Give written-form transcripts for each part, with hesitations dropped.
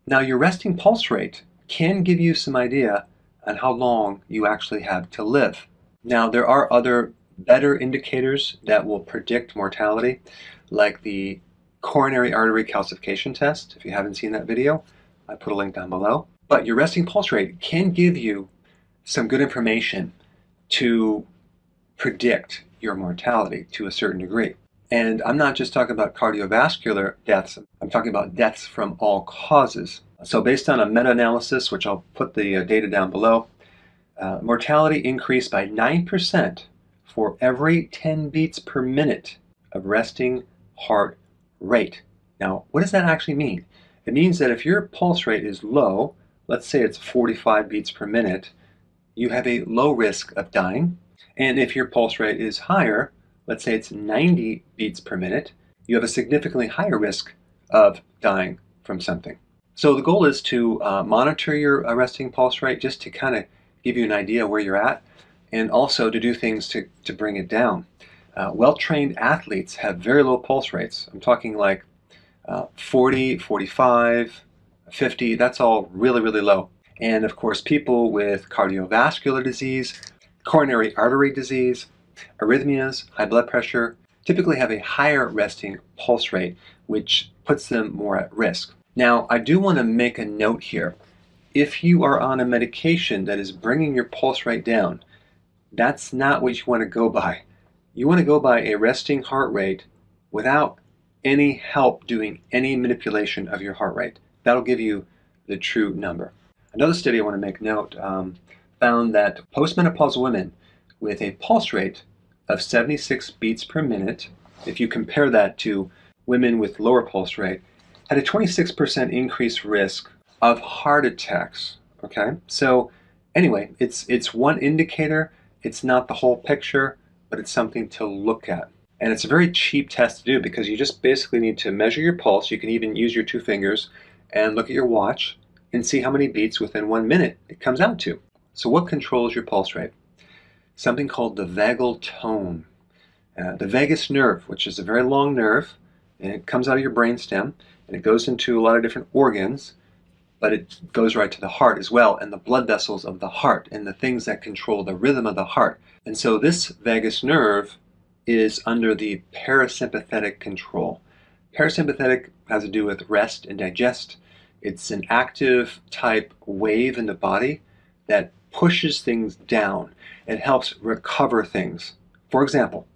Now, your resting pulse rate can give you some idea on how long you actually have to live. Now, there are other better indicators that will predict mortality, like the coronary artery calcification test. If you haven't seen that video, I put a link down below. But your resting pulse rate can give you some good information to predict your mortality to a certain degree. And I'm not just talking about cardiovascular deaths, I'm talking about deaths from all causes. So based on a meta-analysis, which I'll put the data down below, mortality increased by 9% for every 10 beats per minute of resting heart rate. Now, what does that actually mean? It means that if your pulse rate is low, let's say it's 45 beats per minute, you have a low risk of dying. And if your pulse rate is higher, let's say it's 90 beats per minute, you have a significantly higher risk of dying from something. So the goal is to monitor your resting pulse rate just to kind of give you an idea where you're at, and also to do things to bring it down. Well-trained athletes have very low pulse rates. I'm talking like 40, 45, 50, that's all really, really low. And of course, people with cardiovascular disease, coronary artery disease, arrhythmias, high blood pressure, typically have a higher resting pulse rate, which puts them more at risk. Now, I do want to make a note here. If you are on a medication that is bringing your pulse rate down, that's not what you want to go by. You want to go by a resting heart rate without any help doing any manipulation of your heart rate. That'll give you the true number. Another study I want to make note found that postmenopausal women with a pulse rate of 76 beats per minute, if you compare that to women with lower pulse rate, had a 26% increased risk of heart attacks. Okay, so anyway, it's one indicator. It's not the whole picture, but it's something to look at. And it's a very cheap test to do because you just basically need to measure your pulse. You can even use your 2 fingers and look at your watch and see how many beats within 1 minute it comes out to. So what controls your pulse rate? Something called the vagal tone. The vagus nerve, which is a very long nerve, and it comes out of your brainstem, and it goes into a lot of different organs, but it goes right to the heart as well, and the blood vessels of the heart, and the things that control the rhythm of the heart. And so this vagus nerve is under the parasympathetic control. Parasympathetic has to do with rest and digest. It's an active type wave in the body that pushes things down. It helps recover things. For example,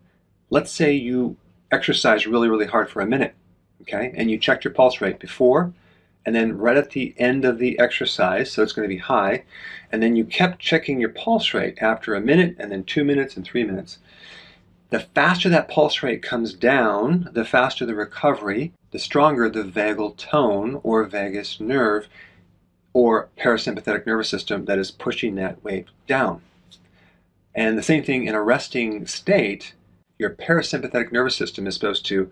let's say you exercise really, really hard for a minute, okay, and you checked your pulse rate before, and then right at the end of the exercise, so it's going to be high, and then you kept checking your pulse rate after a minute, and then 2 minutes and 3 minutes. The faster that pulse rate comes down, the faster the recovery, the stronger the vagal tone or vagus nerve or parasympathetic nervous system that is pushing that wave down. And the same thing in a resting state, your parasympathetic nervous system is supposed to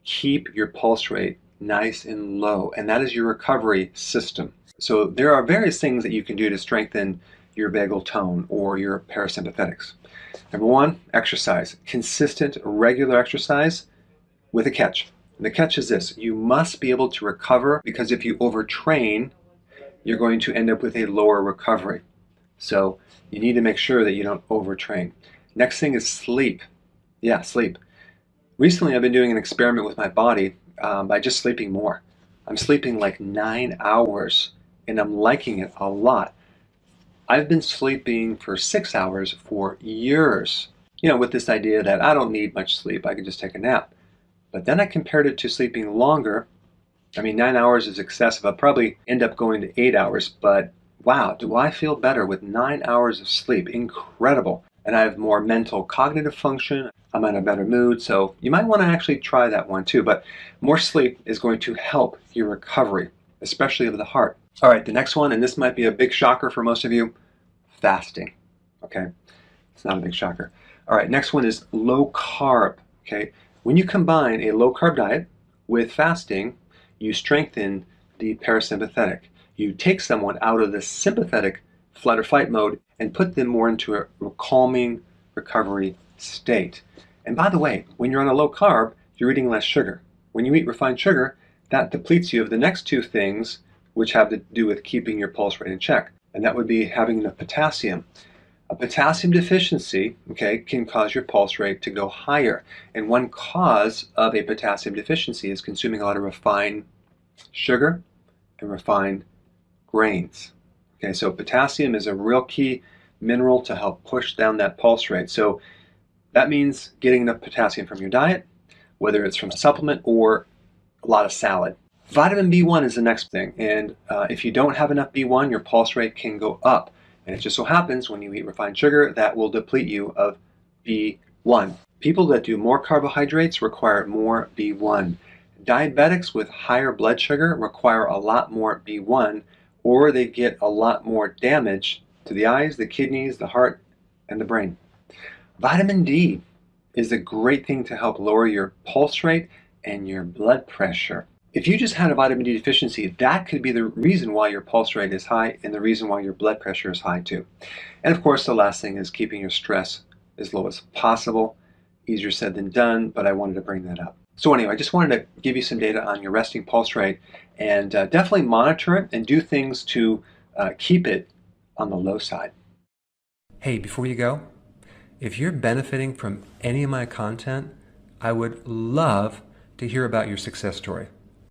keep your pulse rate nice and low, and that is your recovery system. So there are various things that you can do to strengthen your vagal tone or your parasympathetics. Number 1, exercise. Consistent, regular exercise with a catch. And the catch is this: you must be able to recover, because if you overtrain, you're going to end up with a lower recovery. So you need to make sure that you don't overtrain. Next thing is sleep. Yeah, sleep. Recently I've been doing an experiment with my body by just sleeping more. I'm sleeping like 9 hours, and I'm liking it a lot. I've been sleeping for 6 hours for years, with this idea that I don't need much sleep, I can just take a nap. But then I compared it to sleeping longer. I mean, 9 hours is excessive. I'll probably end up going to 8 hours, but wow, do I feel better with 9 hours of sleep. Incredible. And I have more mental cognitive function. I'm in a better mood, so you might want to actually try that one too. But more sleep is going to help your recovery, especially of the heart. All right, the next one, and this might be a big shocker for most of you, fasting. Okay, it's not a big shocker. All right, next one is low carb. Okay, when you combine a low carb diet with fasting, you strengthen the parasympathetic. You take someone out of the sympathetic flight or fight mode and put them more into a calming recovery state. And by the way, when you're on a low carb, you're eating less sugar. When you eat refined sugar, that depletes you of the next 2 things which have to do with keeping your pulse rate in check. And that would be having enough potassium. A potassium deficiency, okay, can cause your pulse rate to go higher. And one cause of a potassium deficiency is consuming a lot of refined sugar and refined grains. Okay, so potassium is a real key mineral to help push down that pulse rate. So that means getting enough potassium from your diet, whether it's from a supplement or a lot of salad. Vitamin B1 is the next thing, and if you don't have enough B1, your pulse rate can go up. And it just so happens when you eat refined sugar, that will deplete you of B1. People that do more carbohydrates require more B1. Diabetics with higher blood sugar require a lot more B1, or they get a lot more damage to the eyes, the kidneys, the heart, and the brain. Vitamin D is a great thing to help lower your pulse rate and your blood pressure. If you just had a vitamin D deficiency, that could be the reason why your pulse rate is high and the reason why your blood pressure is high too. And of course, the last thing is keeping your stress as low as possible. Easier said than done, but I wanted to bring that up. So anyway, I just wanted to give you some data on your resting pulse rate, and definitely monitor it and do things to keep it on the low side. Hey, before you go, if you're benefiting from any of my content, I would love to hear about your success story.